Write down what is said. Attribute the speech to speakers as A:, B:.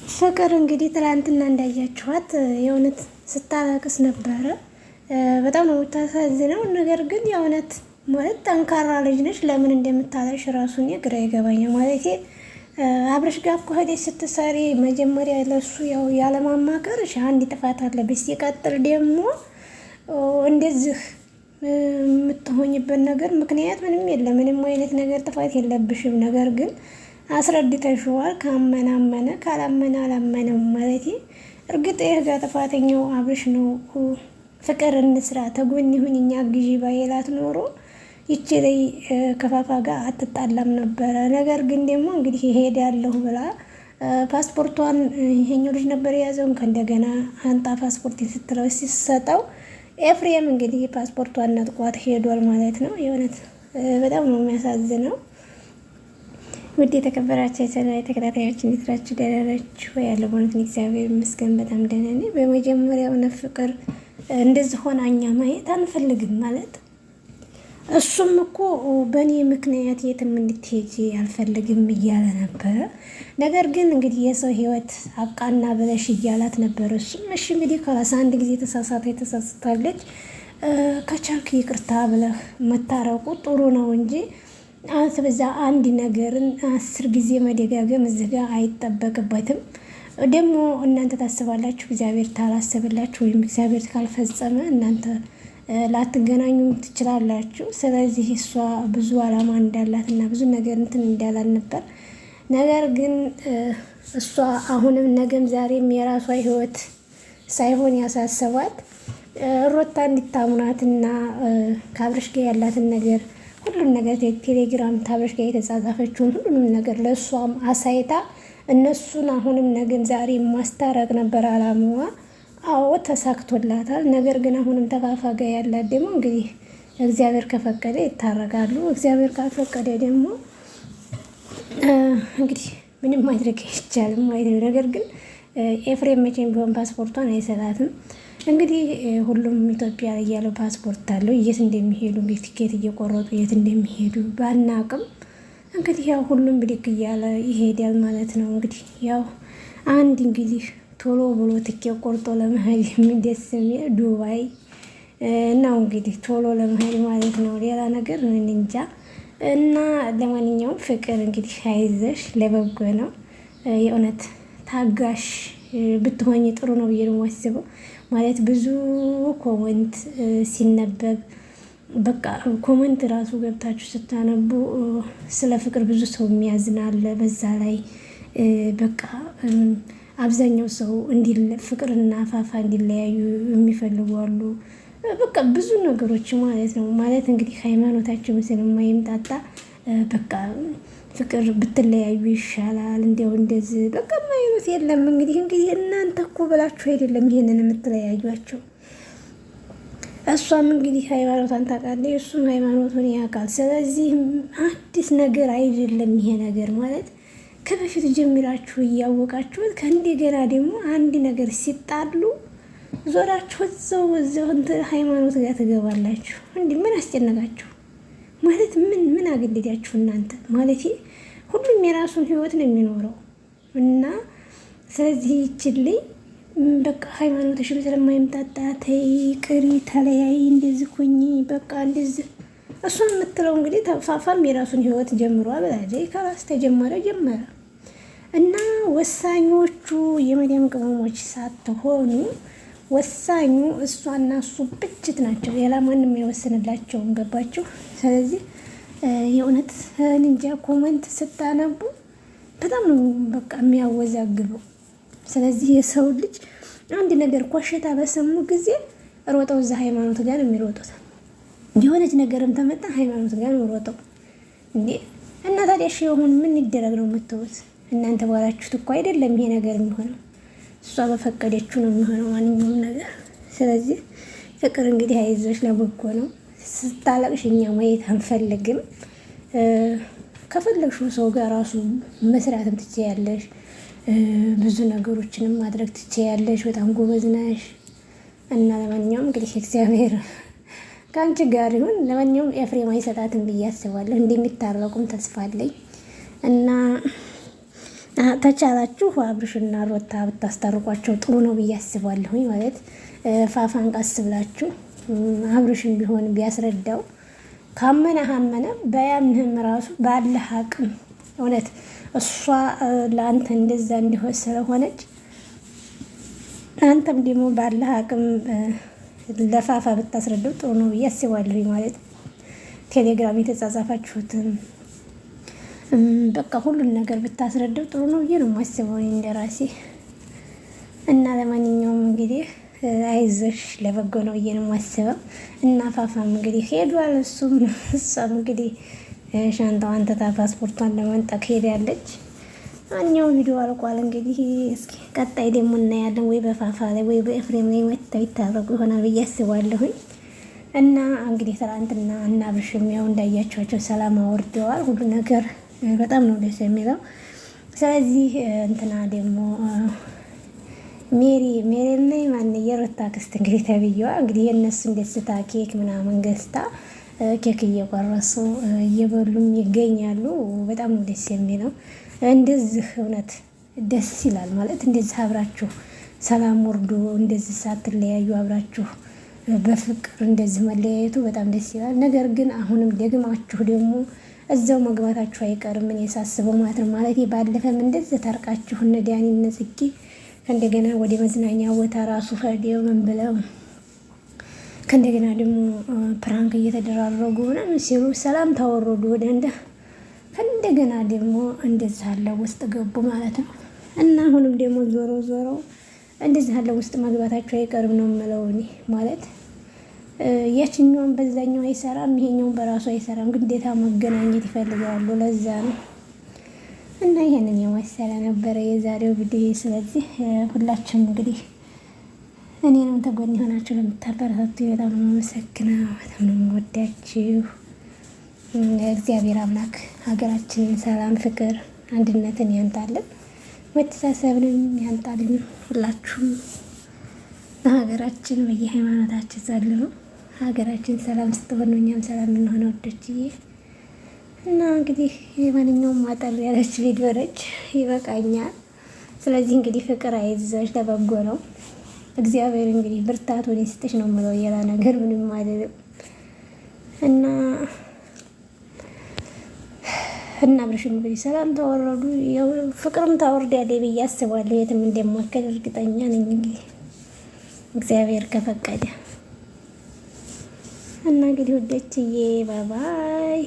A: ፍቅር እንግዲህ ትላንትና እንዳያችኋት የእውነት ስታለቅስ ነበረ። በጣም ነው የምታሳዝነው። ነገር ግን የእውነት ማለት ጠንካራ ልጅ ነች። ለምን እንደምታለቅሽ ራሱን ግራ ይገባኛል። ማለት አብረሽ ጋር እኮ ሄደሽ ስትሰሪ መጀመሪያ ለሱ ያው ያለማማከርሽ አንድ ጥፋት አለብሽ። ሲቀጥል ደግሞ እንደዚህ የምትሆኝበት ነገር ምክንያት ምንም የለም። ምንም አይነት ነገር ጥፋት የለብሽም። ነገር ግን አስረድተሽዋል። ካመነ አመነ፣ ካላመነ አላመነም። ማለት እርግጥ ይህ ጥፋተኛው አብርሽ ነው። ፍቅር እንስራ ተጎን ይሁን እኛ ግዢ ባይላት ኖሮ ይቺ ላይ ከፋፋ ጋር አትጣላም ነበረ። ነገር ግን ደግሞ እንግዲህ እሄዳለሁ ብላ ፓስፖርቷን ይሄኛው ልጅ ነበር የያዘው። ከእንደገና አንጣ ፓስፖርት ስትለው ሲሰጠው ኤፍሬም እንግዲህ ፓስፖርቷን ነጥቋት ሄዷል ማለት ነው። የእውነት በጣም ነው የሚያሳዝነው። ውድ የተከበራችሁ የቻናሌ ተከታታዮች እንዴት ናችሁ? ደህና ናችሁ? ያለው በእውነት እግዚአብሔር ይመስገን በጣም ደህና ነኝ። በመጀመሪያው ፍቅር እንደዚህ ሆና እኛ ማየት አንፈልግም ማለት እሱም እኮ በእኔ ምክንያት የትም እንድትሄጂ አልፈልግም እያለ ነበረ። ነገር ግን እንግዲህ የሰው ህይወት አቃና ብለሽ እያላት ነበር። እሱም እሺ እንግዲህ ከራስ አንድ ጊዜ ተሳስታለች፣ ከቻልክ ይቅርታ ብለህ መታረቁ ጥሩ ነው እንጂ በዛ አንድ ነገርን 10 ጊዜ መደጋገም እዚህ ጋር አይጠበቅበትም። ደግሞ እናንተ ታስባላችሁ፣ እግዚአብሔር ታላሰብላችሁ ወይም እግዚአብሔር ካልፈጸመ እናንተ ላትገናኙ ትችላላችሁ። ስለዚህ እሷ ብዙ አላማ እንዳላት እና ብዙ ነገር እንትን እንዳላት ነበር። ነገር ግን እሷ አሁንም ነገም ዛሬም የራሷ ህይወት ሳይሆን ያሳሰባት ሮታ እንድታምናትና ከአብርሽ ጋር ያላትን ነገር ሁሉም ነገር ቴሌግራም ታብረሽ ጋር የተጻጻፈችውን ሁሉንም ነገር ለእሷም አሳይታ እነሱን አሁንም ነገም ዛሬ ማስታረቅ ነበር አላማዋ። አዎ ተሳክቶላታል። ነገር ግን አሁንም ተፋፋ ጋር ያላት ደግሞ እንግዲህ እግዚአብሔር ከፈቀደ ይታረቃሉ። እግዚአብሔር ካልፈቀደ ደግሞ እንግዲህ ምንም ማድረግ አይቻልም ማለት ነው። ነገር ግን ኤፍሬም መቼም ቢሆን ፓስፖርቷን አይሰጣትም። እንግዲህ ሁሉም ኢትዮጵያ ላይ ያለው ፓስፖርት አለው። የት እንደሚሄዱ እንግዲህ ቲኬት እየቆረጡ የት እንደሚሄዱ ባናቅም እንግዲህ ያው ሁሉም ብድግ እያለ ይሄዳል ማለት ነው። እንግዲህ ያው አንድ እንግዲህ ቶሎ ብሎ ቲኬት ቆርጦ ለመሄድ ደስ የሚል ዱባይ ነው እንግዲህ ቶሎ ለመሄድ ማለት ነው። ሌላ ነገር እንጃ። እና ለማንኛውም ፍቅር እንግዲህ አይዞሽ፣ ለበጎ ነው። የእውነት ታጋሽ ብትሆኝ ጥሩ ነው ብዬ ነው የማስበው። ማለት ብዙ ኮመንት ሲነበብ በቃ ኮመንት ራሱ ገብታችሁ ስታነቡ ስለ ፍቅር ብዙ ሰው የሚያዝናል። በዛ ላይ በቃ አብዛኛው ሰው ፍቅርና ፋፋ እንዲለያዩ የሚፈልጉ አሉ። በቃ ብዙ ነገሮች ማለት ነው። ማለት እንግዲህ ሃይማኖታቸው ምስል የማይምጣጣ በቃ ፍቅር ብትለያዩ ይሻላል እንዲያው እንደዚህ በቃ ማይነት የለም። እንግዲህ እናንተ እኮ ብላችሁ አይደለም ይሄንን የምትለያዩቸው። እሷም እንግዲህ ሃይማኖቷን ታውቃለች፣ እሱም ሃይማኖቱን ያውቃል። ስለዚህ አዲስ ነገር አይደለም ይሄ ነገር ማለት ከበፊት ጀምራችሁ እያወቃችሁት ከእንደገና ደግሞ አንድ ነገር ሲጣሉ ዞራችሁ እዛው ሃይማኖት ጋር ትገባላችሁ። እንዲህ ምን አስጨነቃችሁ? ማለት ምን አገደዳችሁ እናንተ? ማለት ሁሉም የራሱን ህይወት ነው የሚኖረው እና ስለዚህ ይችልኝ በቃ ሃይማኖትሽም ስለማይምጣጣ ተይ ቅሪ ተለያይ እንደዚህ ሁኚ በቃ እንደዚህ እሷን የምትለው እንግዲህ ተፋፋም የራሱን ህይወት ጀምሯል ብላለች። ከራስ ተጀመረ ጀመረ እና ወሳኞቹ የመዲያም ቅመሞች ሳትሆኑ ወሳኙ እሷና እሱ ብቻት ናቸው። ሌላ ማንም የወሰንላቸውም ገባችሁ? ስለዚህ የእውነት እንጃ ኮመንት ስታነቡ በጣም ነው በቃ የሚያወዛግበው። ስለዚህ የሰው ልጅ አንድ ነገር ኮሸታ በሰሙ ጊዜ ሮጠው እዛ ሃይማኖት ጋር ነው የሚሮጡት። የሆነች ነገርም ተመጣ ሃይማኖት ጋር ነው ሮጠው እንዴ። እና ታዲያ የሆነ ምን ይደረግ ነው የምትሉት እናንተ? ባላችሁት እኮ አይደለም ይሄ ነገር የሚሆነው፣ እሷ በፈቀደችው ነው የሚሆነው ማንኛውም ነገር። ስለዚህ ፍቅር እንግዲህ አይዞሽ፣ ለበጎ ነው። ስታለቅሽ እኛ ማየት አንፈልግም። ከፈለግሽው ሰው ጋር ራሱ መስራትም ትችያለሽ፣ ብዙ ነገሮችንም ማድረግ ትችያለሽ። በጣም ጎበዝ ነሽ። እና ለማንኛውም እንግዲህ እግዚአብሔር ከአንቺ ጋር ይሁን። ለማንኛውም ኤፍሬም አይሰጣትም ብዬ አስባለሁ። እንደሚታረቁም ተስፋ አለኝ እና ተቻላችሁ አብርሽና ሩታ ብታስታርቋቸው ጥሩ ነው ብዬ አስባለሁኝ። ማለት ፋፋን ቀስ ብላችሁ አብርሽን ቢሆን ቢያስረዳው ካመነ አመነ ባያምንህም ራሱ ባለህ አቅም እውነት እሷ ለአንተ እንደዛ እንዲሆን ስለሆነች አንተም ደግሞ ባለህ አቅም ለፋፋ ብታስረዳው ጥሩ ነው ብዬ አስባለሁኝ። ማለት ቴሌግራም የተጻጻፋችሁትም በቃ ሁሉን ነገር ብታስረዳው ጥሩ ነው ብዬ ነው የማስበው እንደራሴ። እና ለማንኛውም እንግዲህ አይዞሽ ለበጎ ነው ብዬ ነው የማስበው። እና ፋፋም እንግዲህ ሄዷል፣ እሷም እንግዲህ ሻንጣዋን ተታ ፓስፖርቷን ለመንጠቅ ሄዳለች። ማንኛውም ቪዲዮ አልቋል። እንግዲህ እስኪ ቀጣይ ደግሞ እናያለን፣ ወይ በፋፋ ላይ ወይ በኤፍሬም ላይ መጥተው ይታረቁ ይሆናል ብዬ አስባለሁኝ። እና እንግዲህ ትናንትና እና አብርሽም ያው እንዳያቸዋቸው ሰላም አወርደዋል። ሁሉ ነገር በጣም ነው ደስ የሚለው። ስለዚህ እንትና ደግሞ ሜሪ ላይ ማን የሩታ ክስት እንግዲህ ተብዬዋ እንግዲህ የእነሱን ደስታ ኬክ ምናምን ገዝታ ኬክ እየቆረሱ እየበሉም ይገኛሉ። በጣም ነው ደስ የሚለው። እንደዚህ እውነት ደስ ይላል። ማለት እንደዚህ አብራችሁ ሰላም ወርዶ እንደዚህ ሳትለያዩ አብራችሁ በፍቅር እንደዚህ መለያየቱ በጣም ደስ ይላል። ነገር ግን አሁንም ደግማችሁ ደግሞ እዛው መግባታችሁ አይቀርም። ምን የሳስበው ማለት ነው። ማለት ባለፈም እንደዚህ ታርቃችሁ እነ ዳኒ እነ ጽጌ ከእንደገና ወደ መዝናኛ ቦታ ራሱ ሄደው ምን ብለው ከእንደገና ደግሞ ፕራንክ እየተደራረጉ ምናምን ሲሉ ሰላም ታወረዱ ወደ ከእንደገና ደግሞ እንደዚህ አለ ውስጥ ገቡ ማለት ነው። እና አሁንም ደግሞ ዞሮ እንደዚህ አለ ውስጥ መግባታችሁ አይቀርም ነው የምለው እኔ ማለት ያችኛውን በዛኛው አይሰራም፣ ይሄኛውን በራሱ አይሰራም። ግዴታ መገናኘት ይፈልጋሉ። ለዛ ነው። እና ይሄንን የመሰለ ነበረ የዛሬው ቪዲዮ። ስለዚህ ሁላችሁም እንግዲህ እኔንም ተጎን የሆናችሁ ለምታበረታቱ በጣም ነው የማመሰግነው። በጣም ነው የምወዳችሁ። እግዚአብሔር አምላክ ሀገራችንን ሰላም፣ ፍቅር፣ አንድነትን ያንጣልን፣ መተሳሰብንም ያንጣልን። ሁላችሁም ለሀገራችን በየሃይማኖታችን ጸልዩ። ሀገራችን ሰላም ስትሆን ነው እኛም ሰላም የምንሆነው ወዶችዬ። እና እንግዲህ የማንኛውም ማጠር ያለች ቪዲዮ ነች፣ ይበቃኛል። ስለዚህ እንግዲህ ፍቅር አይዞሽ ለበጎ ነው። እግዚአብሔር እንግዲህ ብርታቱን ይስጥሽ ነው የምለው። ሌላ ነገር ምንም አይደለም። እና አብርሽም እንግዲህ ሰላም ተወረዱ፣ ያው ፍቅርም ታወርዳለች ብዬ አስባለሁ። የትም እንደማከል እርግጠኛ ነኝ እንግዲህ እግዚአብሔር ከፈቀደ። እና እንግዲህ ወደችዬ ባባይ